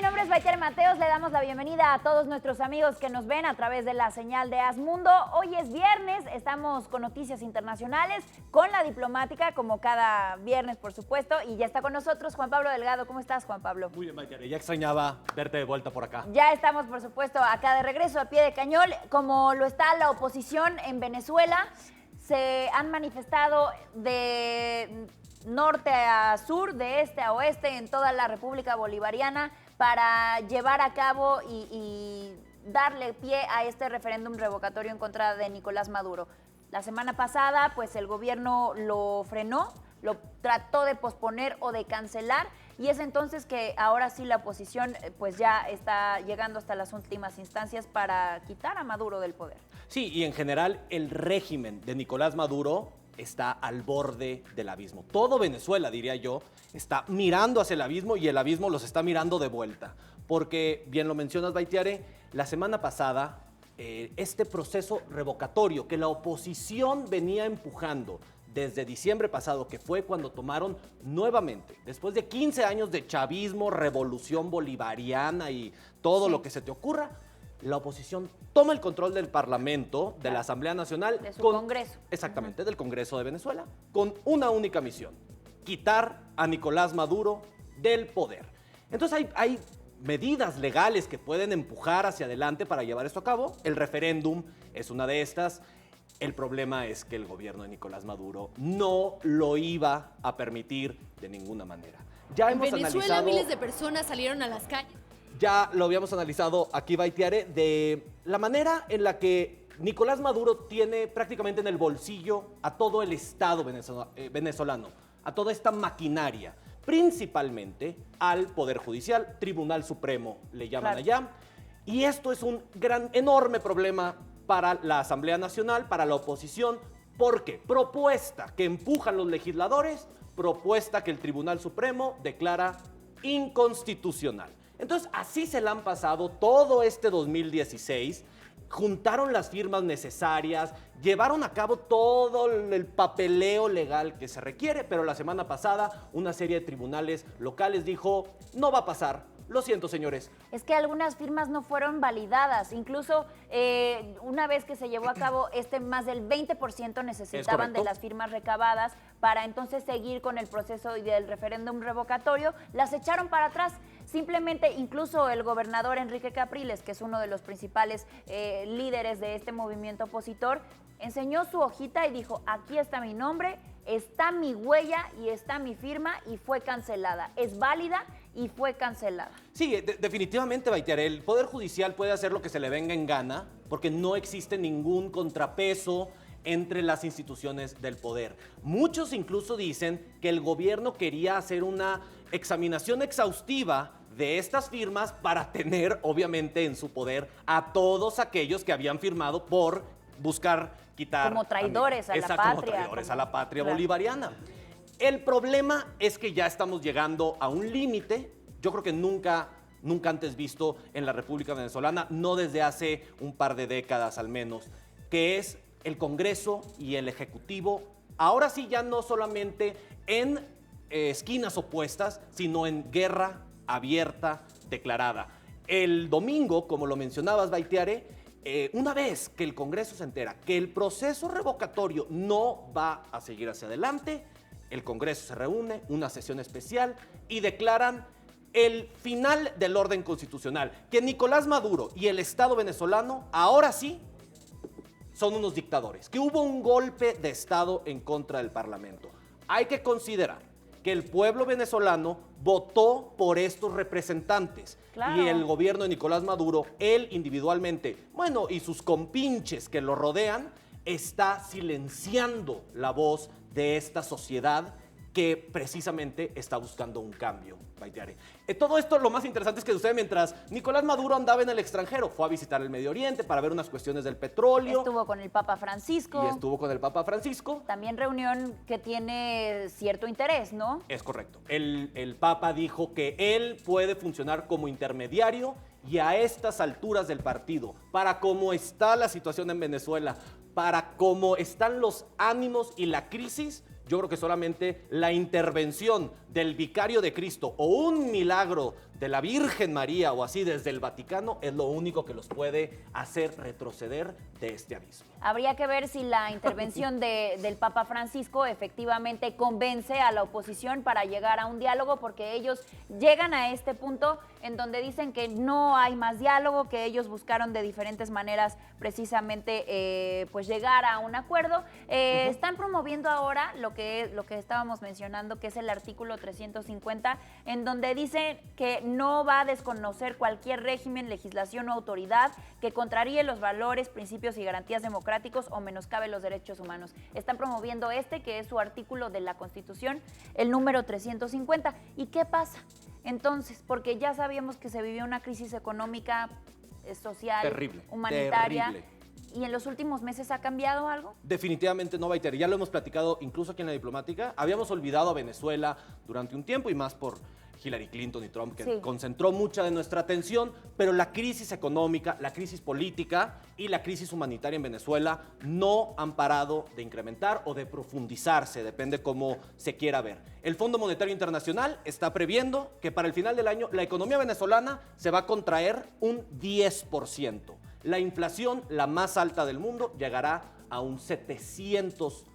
Mi nombre es Baiter Mateos, le damos la bienvenida a todos nuestros amigos que nos ven a través de la señal de Asmundo. Hoy es viernes, estamos con noticias internacionales, con la diplomática, como cada viernes, por supuesto, y ya está con nosotros Juan Pablo Delgado. ¿Cómo estás, Juan Pablo? Muy bien, Baiter, ya extrañaba verte de vuelta por acá. Ya estamos, por supuesto, acá de regreso a pie de cañón, como lo está la oposición en Venezuela. Se han manifestado de norte a sur, de este a oeste, en toda la República Bolivariana, para llevar a cabo y darle pie a este referéndum revocatorio en contra de Nicolás Maduro. La semana pasada, pues el gobierno lo frenó, lo trató de posponer o de cancelar, y es entonces que ahora sí la oposición pues ya está llegando hasta las últimas instancias para quitar a Maduro del poder. Sí, y en general el régimen de Nicolás Maduro está al borde del abismo. Todo Venezuela, diría yo, está mirando hacia el abismo y el abismo los está mirando de vuelta. Porque, bien lo mencionas, Baitiare, la semana pasada este proceso revocatorio que la oposición venía empujando desde diciembre pasado, que fue cuando tomaron nuevamente, después de 15 años de chavismo, revolución bolivariana y todo lo que se te ocurra, la oposición toma el control del Parlamento, de la Asamblea Nacional. De su Congreso. Exactamente, del Congreso de Venezuela, con una única misión: quitar a Nicolás Maduro del poder. Entonces hay medidas legales que pueden empujar hacia adelante para llevar esto a cabo. El referéndum es una de estas. El problema es que el gobierno de Nicolás Maduro no lo iba a permitir de ninguna manera. En Venezuela miles de personas salieron a las calles. Ya lo habíamos analizado aquí, Baitiare, de la manera en la que Nicolás Maduro tiene prácticamente en el bolsillo a todo el Estado venezolano, a toda esta maquinaria, principalmente al Poder Judicial, Tribunal Supremo le llaman allá, y esto es un enorme problema para la Asamblea Nacional, para la oposición, porque propuesta que empujan los legisladores, propuesta que el Tribunal Supremo declara inconstitucional. Entonces, así se la han pasado todo este 2016, juntaron las firmas necesarias, llevaron a cabo todo el papeleo legal que se requiere, pero la semana pasada una serie de tribunales locales dijo, no va a pasar. Lo siento, señores. Es que algunas firmas no fueron validadas. Incluso una vez que se llevó a cabo más del 20% necesitaban de las firmas recabadas para entonces seguir con el proceso del referéndum revocatorio. Las echaron para atrás. Simplemente, incluso el gobernador Enrique Capriles, que es uno de los principales líderes de este movimiento opositor, enseñó su hojita y dijo, aquí está mi nombre, está mi huella y está mi firma, y fue cancelada. Es válida y fue cancelada. Sí, definitivamente, Baitiare, el Poder Judicial puede hacer lo que se le venga en gana porque no existe ningún contrapeso entre las instituciones del poder. Muchos incluso dicen que el gobierno quería hacer una examinación exhaustiva de estas firmas para tener, obviamente, en su poder a todos aquellos que habían firmado por buscar quitar... Como traidores a la patria. Como traidores a la patria bolivariana. El problema es que ya estamos llegando a un límite, yo creo que nunca antes visto en la República Venezolana, no desde hace un par de décadas al menos, que es el Congreso y el Ejecutivo, ahora sí ya no solamente en esquinas opuestas, sino en guerra abierta declarada. El domingo, como lo mencionabas, Baitiare, una vez que el Congreso se entera que el proceso revocatorio no va a seguir hacia adelante, el Congreso se reúne, una sesión especial, y declaran el final del orden constitucional, que Nicolás Maduro y el Estado venezolano ahora sí son unos dictadores, que hubo un golpe de Estado en contra del Parlamento. Hay que considerar que el pueblo venezolano votó por estos representantes. Claro. Y el gobierno de Nicolás Maduro, él individualmente, bueno, y sus compinches que lo rodean, está silenciando la voz de esta sociedad que precisamente está buscando un cambio, Baitiare. Todo esto, lo más interesante es que sucede mientras Nicolás Maduro andaba en el extranjero. Fue a visitar el Medio Oriente para ver unas cuestiones del petróleo. Estuvo con el Papa Francisco. Y estuvo con el Papa Francisco. También reunión que tiene cierto interés, ¿no? Es correcto. El Papa dijo que él puede funcionar como intermediario, y a estas alturas del partido, para cómo está la situación en Venezuela, para cómo están los ánimos y la crisis, yo creo que solamente la intervención del vicario de Cristo o un milagro de la Virgen María o así desde el Vaticano es lo único que los puede hacer retroceder de este abismo. Habría que ver si la intervención del Papa Francisco efectivamente convence a la oposición para llegar a un diálogo, porque ellos llegan a este punto en donde dicen que no hay más diálogo, que ellos buscaron de diferentes maneras precisamente pues llegar a un acuerdo. Están promoviendo ahora lo que estábamos mencionando, que es el artículo 350, en donde dice que no va a desconocer cualquier régimen, legislación o autoridad que contraríe los valores, principios y garantías democráticos o menoscabe los derechos humanos. Están promoviendo que es su artículo de la Constitución, el número 350. ¿Y qué pasa? Entonces, porque ya sabíamos que se vivió una crisis económica, social, terrible, humanitaria. terrible. ¿Y en los últimos meses ha cambiado algo? Definitivamente no, Baiter. Ya lo hemos platicado incluso aquí en la diplomática. Habíamos olvidado a Venezuela durante un tiempo y más por Hillary Clinton y Trump, que concentró mucha de nuestra atención, pero la crisis económica, la crisis política y la crisis humanitaria en Venezuela no han parado de incrementar o de profundizarse, depende cómo se quiera ver. El Fondo Monetario Internacional está previendo que para el final del año la economía venezolana se va a contraer un 10%. La inflación, la más alta del mundo, llegará a un 700%.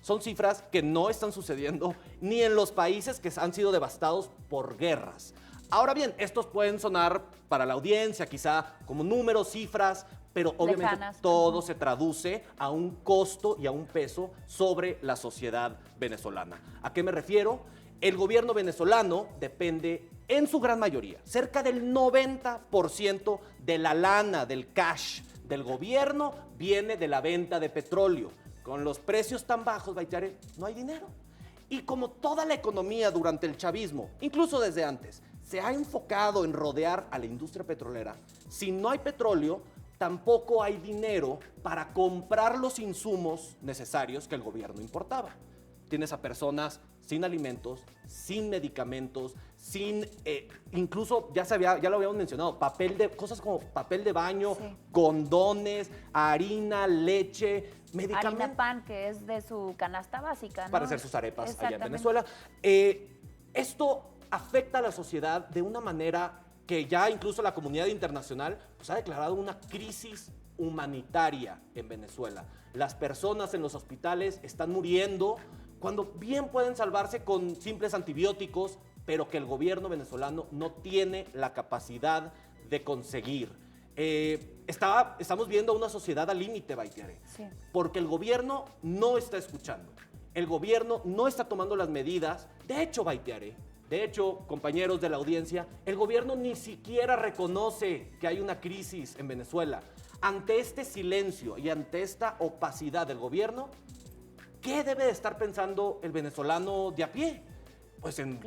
Son cifras que no están sucediendo ni en los países que han sido devastados por guerras. Ahora bien, estos pueden sonar para la audiencia quizá como números, cifras, pero obviamente lejanas. Todo se traduce a un costo y a un peso sobre la sociedad venezolana. ¿A qué me refiero? El gobierno venezolano depende en su gran mayoría, cerca del 90% de la lana, del cash del gobierno viene de la venta de petróleo. Con los precios tan bajos, Baitiare, no hay dinero. Y como toda la economía durante el chavismo, incluso desde antes, se ha enfocado en rodear a la industria petrolera, si no hay petróleo, tampoco hay dinero para comprar los insumos necesarios que el gobierno importaba. Tienes a personas sin alimentos, sin medicamentos, sin, incluso ya lo habíamos mencionado, cosas como papel de baño, condones, harina, leche, medicamentos. Harina pan, que es de su canasta básica, ¿no? Para hacer sus arepas allá en Venezuela. Esto afecta a la sociedad de una manera que ya incluso la comunidad internacional pues, ha declarado una crisis humanitaria en Venezuela. Las personas en los hospitales están muriendo cuando bien pueden salvarse con simples antibióticos, pero que el gobierno venezolano no tiene la capacidad de conseguir. Estamos viendo una sociedad al límite, Baitiare, porque el gobierno no está escuchando. El gobierno no está tomando las medidas. De hecho, Baitiare, compañeros de la audiencia, el gobierno ni siquiera reconoce que hay una crisis en Venezuela. Ante este silencio y ante esta opacidad del gobierno, ¿qué debe de estar pensando el venezolano de a pie? Pues en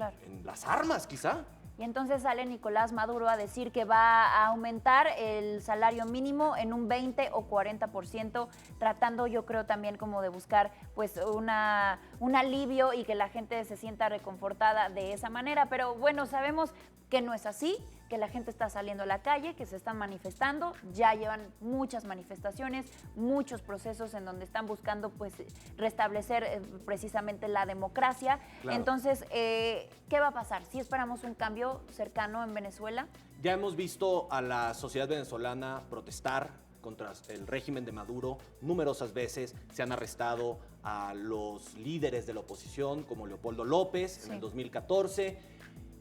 las armas, quizá. Y entonces sale Nicolás Maduro a decir que va a aumentar el salario mínimo en un 20 o 40%, tratando yo creo también como de buscar pues un alivio y que la gente se sienta reconfortada de esa manera. Pero bueno, sabemos que no es así, que la gente está saliendo a la calle, que se están manifestando, ya llevan muchas manifestaciones, muchos procesos en donde están buscando pues restablecer precisamente la democracia. Claro. Entonces, ¿qué va a pasar? ¿Sí esperamos un cambio cercano en Venezuela? Ya hemos visto a la sociedad venezolana protestar contra el régimen de Maduro numerosas veces. Se han arrestado a los líderes de la oposición, como Leopoldo López en el 2014.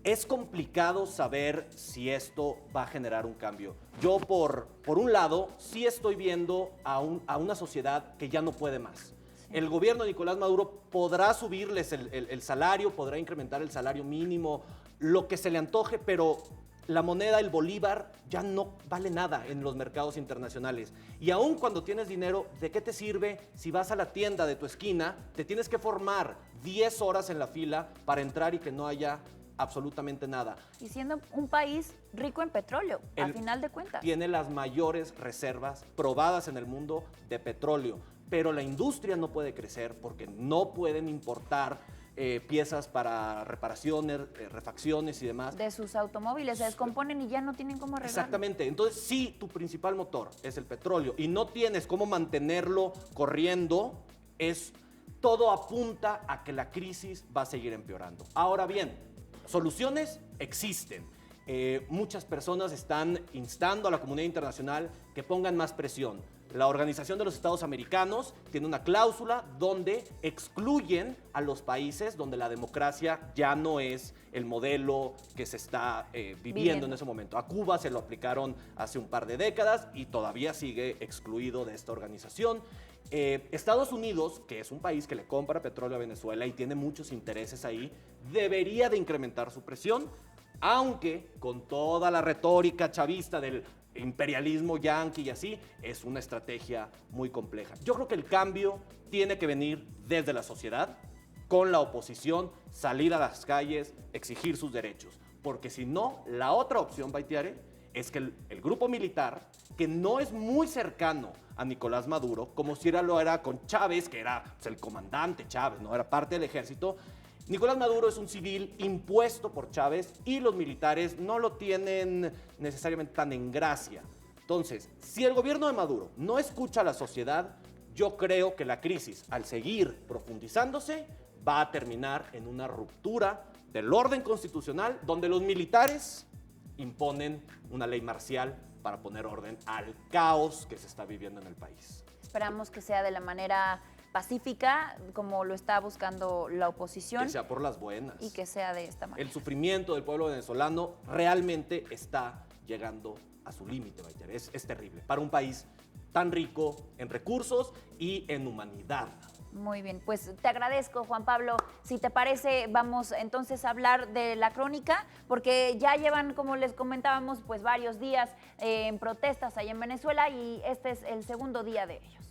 Es complicado saber si esto va a generar un cambio. Yo, por un lado, sí estoy viendo a una sociedad que ya no puede más. El gobierno de Nicolás Maduro podrá subirles el salario, podrá incrementar el salario mínimo, lo que se le antoje, pero la moneda, el bolívar, ya no vale nada en los mercados internacionales. Y aun cuando tienes dinero, ¿de qué te sirve si vas a la tienda de tu esquina, te tienes que formar 10 horas en la fila para entrar y que no haya absolutamente nada? Y siendo un país rico en petróleo, al final de cuentas. Tiene las mayores reservas probadas en el mundo de petróleo, pero la industria no puede crecer porque no pueden importar piezas para reparaciones, refacciones y demás. De sus automóviles, se descomponen y ya no tienen cómo arreglarlo. Exactamente, entonces si tu principal motor es el petróleo y no tienes cómo mantenerlo corriendo, es todo apunta a que la crisis va a seguir empeorando. Ahora bien, soluciones existen. Muchas personas están instando a la comunidad internacional que pongan más presión. La Organización de los Estados Americanos tiene una cláusula donde excluyen a los países donde la democracia ya no es el modelo que se está viviendo en ese momento. A Cuba se lo aplicaron hace un par de décadas y todavía sigue excluido de esta organización. Estados Unidos, que es un país que le compra petróleo a Venezuela y tiene muchos intereses ahí, debería de incrementar su presión, aunque con toda la retórica chavista del imperialismo yanqui y así, es una estrategia muy compleja. Yo creo que el cambio tiene que venir desde la sociedad, con la oposición, salir a las calles, exigir sus derechos. Porque si no, la otra opción, Baitiare, es que el grupo militar, que no es muy cercano a Nicolás Maduro, como si lo era con Chávez, que era pues, el comandante Chávez, no era parte del ejército. Nicolás Maduro es un civil impuesto por Chávez y los militares no lo tienen necesariamente tan en gracia. Entonces, si el gobierno de Maduro no escucha a la sociedad, yo creo que la crisis, al seguir profundizándose, va a terminar en una ruptura del orden constitucional donde los militares imponen una ley marcial para poner orden al caos que se está viviendo en el país. Esperamos que sea de la manera pacífica, como lo está buscando la oposición. Que sea por las buenas. Y que sea de esta manera. El sufrimiento del pueblo venezolano realmente está llegando a su límite, Baitiare. Es terrible para un país tan rico en recursos y en humanidad. Muy bien, pues te agradezco, Juan Pablo. Si te parece, vamos entonces a hablar de la crónica, porque ya llevan, como les comentábamos, pues varios días en protestas ahí en Venezuela y este es el segundo día de ellos.